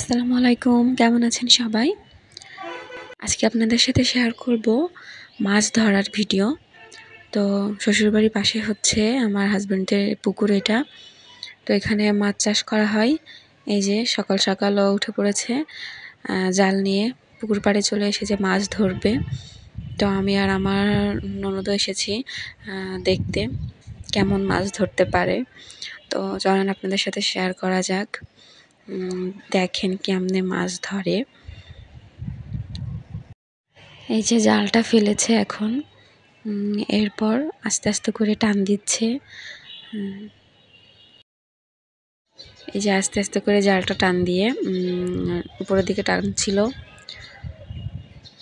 আসসালামু আলাইকুম, কেমন আছেন সবাই? আজকে আপনাদের সাথে শেয়ার করব মাছ ধরার ভিডিও। তো শ্বশুরবাড়ির পাশে হচ্ছে আমার হাজবেন্ডের পুকুর এটা। তো এখানে মাছ চাষ করা হয়। এই যে সকাল সকালও উঠে পড়েছে জাল নিয়ে পুকুর পাড়ে চলে এসেছে মাছ ধরবে। তো আমি আর আমার ননদও এসেছি দেখতে কেমন মাছ ধরতে পারে। তো চলেন আপনাদের সাথে শেয়ার করা যাক। দেখেন কেমনে মাছ ধরে। এই যে জালটা ফেলেছে এখন, এরপর আস্তে আস্তে করে টান দিচ্ছে। এই যে আস্তে আস্তে করে জালটা টান দিয়ে উপরের দিকে টানছিল।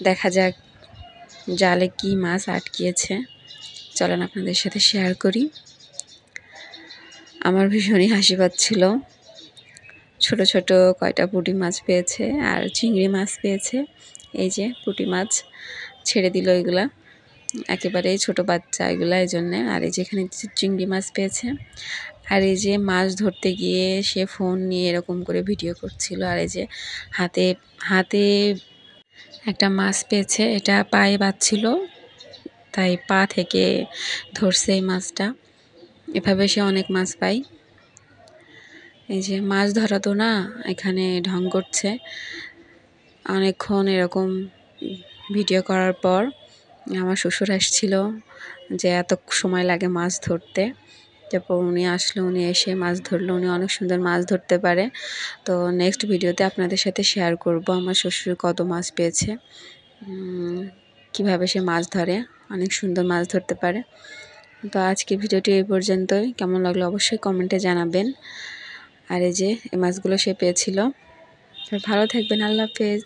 দেখা যাক জালে কি মাছ আটকিয়েছে। চলেন আপনাদের সাথে শেয়ার করি। আমার ভীষণই হাসি পাচ্ছিল। ছোট ছোট কয়টা পুঁটি মাছ পেয়েছে আর চিংড়ি মাছ পেয়েছে। এই যে পুঁটি মাছ ছেড়ে দিল, এগুলা একেবারেই ছোট বাচ্চা এগুলা, এই জন্যে। আর এই যে এখানে চিংড়ি মাছ পেয়েছে। আর এই যে মাছ ধরতে গিয়ে সে ফোন নিয়ে এরকম করে ভিডিও করছিল। আর এই যে হাতে হাতে একটা মাছ পেয়েছে, এটা পায়ে বাঁধছিল, তাই পা থেকে ধরছে এই মাছটা। এভাবে সে অনেক মাছ পায়। এই যে মাছ ধরা তো না, এখানে ঢং করছে। অনেকক্ষণ এরকম ভিডিও করার পর আমার শ্বশুর আসছিল যে এত সময় লাগে মাছ ধরতে। তারপর উনি আসলো, উনি এসে মাছ ধরলো। উনি অনেক সুন্দর মাছ ধরতে পারে। তো নেক্সট ভিডিওতে আপনাদের সাথে শেয়ার করব আমার শ্বশুর কত মাছ পেয়েছে, কিভাবে সে মাছ ধরে, অনেক সুন্দর মাছ ধরতে পারে। তো আজকের ভিডিওটি এই পর্যন্তই। কেমন লাগলো অবশ্যই কমেন্টে জানাবেন। আর এই যে এই মাছগুলো সে পেয়েছিল। ভালো থাকবেন, আল্লাহ হাফেজ।